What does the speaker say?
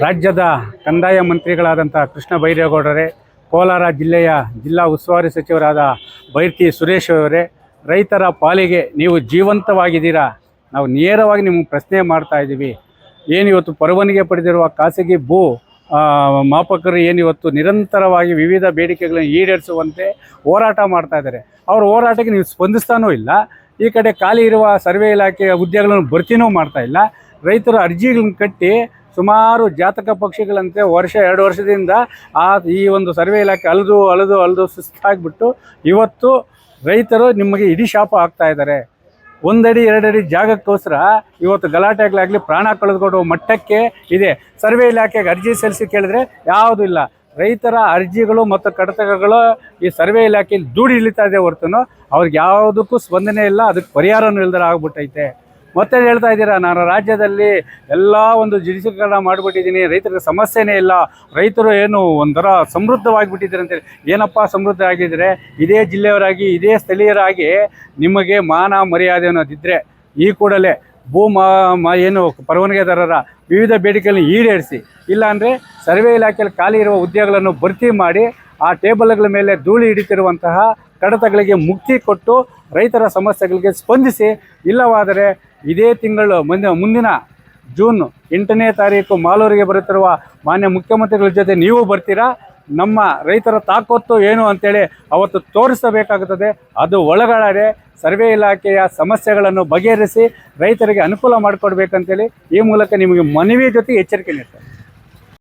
ರಾಜ್ಯದ ಕಂದಾಯ ಮಂತ್ರಿಗಳಾದಂಥ ಕೃಷ್ಣ ಬೈರೇಗೌಡರೇ, ಕೋಲಾರ ಜಿಲ್ಲೆಯ ಜಿಲ್ಲಾ ಉಸ್ತುವಾರಿ ಸಚಿವರಾದ ಬೈರತಿ ಸುರೇಶ್ ಅವರೇ, ರೈತರ ಪಾಲಿಗೆ ನೀವು ಜೀವಂತವಾಗಿದ್ದೀರಾ. ನಾವು ನೇರವಾಗಿ ನಿಮಗೆ ಪ್ರಶ್ನೆ ಮಾಡ್ತಾ ಇದ್ದೀವಿ. ಏನಿವತ್ತು ಪರವಾನಗಿ ಪಡೆದಿರುವ ಖಾಸಗಿ ಭೂ ಮಾಪಕರು ಏನಿವತ್ತು ನಿರಂತರವಾಗಿ ವಿವಿಧ ಬೇಡಿಕೆಗಳನ್ನು ಈಡೇರಿಸುವಂತೆ ಹೋರಾಟ ಮಾಡ್ತಾ ಇದ್ದಾರೆ. ಅವ್ರ ಹೋರಾಟಕ್ಕೆ ನೀವು ಸ್ಪಂದಿಸ್ತಾನೂ ಇಲ್ಲ. ಈ ಕಡೆ ಖಾಲಿ ಇರುವ ಸರ್ವೆ ಇಲಾಖೆಯ ಹುದ್ದೆಗಳನ್ನು ಭರ್ತಿನೂ ಮಾಡ್ತಾ ಇಲ್ಲ. ರೈತರು ಅರ್ಜಿಗಳನ್ನು ಕಟ್ಟಿ ಸುಮಾರು ಜಾತಕ ಪಕ್ಷಿಗಳಂತೆ ಎರಡು ವರ್ಷದಿಂದ ಈ ಒಂದು ಸರ್ವೆ ಇಲಾಖೆ ಅಲೆದು ಸುಸ್ತಾಗಿಬಿಟ್ಟು ಇವತ್ತು ರೈತರು ನಿಮಗೆ ಇಡೀ ಶಾಪ ಆಗ್ತಾ ಇದ್ದಾರೆ. 1 ಅಡಿ 2 ಅಡಿ ಜಾಗಕ್ಕೋಸ್ಕರ ಇವತ್ತು ಗಲಾಟೆಗಳಾಗಲಿ ಪ್ರಾಣ ಕಳೆದುಕೊಳ್ಳುವ ಮಟ್ಟಕ್ಕೆ ಇದೆ. ಸರ್ವೆ ಇಲಾಖೆಗೆ ಅರ್ಜಿ ಸಲ್ಲಿಸಿ ಕೇಳಿದ್ರೆ ಯಾವುದೂ ಇಲ್ಲ. ರೈತರ ಅರ್ಜಿಗಳು ಮತ್ತು ಕಡತಗಳು ಈ ಸರ್ವೆ ಇಲಾಖೆಯಲ್ಲಿ ದೂಡಿ ಇಳಿತಾ ಇದೆ ಹೊರತು ಅವ್ರಿಗೆ ಯಾವುದಕ್ಕೂ ಸ್ಪಂದನೆ ಇಲ್ಲ, ಅದಕ್ಕೆ ಪರಿಹಾರನೂ ಇಲ್ದರ ಆಗ್ಬಿಟ್ಟೈತೆ. ಮತ್ತೆ ಹೇಳ್ತಾ ಇದ್ದೀರಾ, ನಾನು ರಾಜ್ಯದಲ್ಲಿ ಎಲ್ಲ ಒಂದು ಡಿಜಿಟಲೀಕರಣ ಮಾಡಿಬಿಟ್ಟಿದ್ದೀನಿ, ರೈತರಿಗೆ ಸಮಸ್ಯೆನೇ ಇಲ್ಲ, ರೈತರು ಏನು ಒಂಥರ ಸಮೃದ್ಧವಾಗಿಬಿಟ್ಟಿದ್ದಾರೆ ಅಂತೇಳಿ. ಏನಪ್ಪ ಸಮೃದ್ಧ ಆಗಿದ್ದರೆ, ಇದೇ ಜಿಲ್ಲೆಯವರಾಗಿ ಇದೇ ಸ್ಥಳೀಯರಾಗಿ ನಿಮಗೆ ಮಾನ ಮರ್ಯಾದೆ ಅನ್ನೋದಿದ್ದರೆ ಈ ಕೂಡಲೇ ಏನು ಪರವಾನಗಿದಾರರ ವಿವಿಧ ಬೇಡಿಕೆಗಳನ್ನು ಈಡೇರಿಸಿ, ಇಲ್ಲಾಂದರೆ ಸರ್ವೆ ಇಲಾಖೆಯಲ್ಲಿ ಖಾಲಿ ಇರುವ ಹುದ್ದೆಗಳನ್ನು ಭರ್ತಿ ಮಾಡಿ ಆ ಟೇಬಲ್ಗಳ ಮೇಲೆ ಧೂಳಿ ಹಿಡಿತಿರುವಂತಹ ಕಡತಗಳಿಗೆ ಮುಕ್ತಿ ಕೊಟ್ಟು ರೈತರ ಸಮಸ್ಯೆಗಳಿಗೆ ಸ್ಪಂದಿಸಿ. ಇಲ್ಲವಾದರೆ ಇದೇ ತಿಂಗಳು ಮುಂದಿನ ಜೂನ್ 8ನೇ ತಾರೀಕು ಮಾಲೂರಿಗೆ ಬರುತ್ತಿರುವ ಮಾನ್ಯ ಮುಖ್ಯಮಂತ್ರಿಗಳ ಜೊತೆ ನೀವು ಬರ್ತೀರಾ. ನಮ್ಮ ರೈತರ ತಾಕತ್ತು ಏನು ಅಂತೇಳಿ ಅವತ್ತು ತೋರಿಸಬೇಕಾಗುತ್ತದೆ. ಅದು ಒಳಗಡೆ ಸರ್ವೆ ಇಲಾಖೆಯ ಸಮಸ್ಯೆಗಳನ್ನು ಬಗೆಹರಿಸಿ ರೈತರಿಗೆ ಅನುಕೂಲ ಮಾಡಿಕೊಡ್ಬೇಕಂತೇಳಿ ಈ ಮೂಲಕ ನಿಮಗೆ ಮನವಿ ಜೊತೆ ಎಚ್ಚರಿಕೆ ನೀಡ್ತಾರೆ.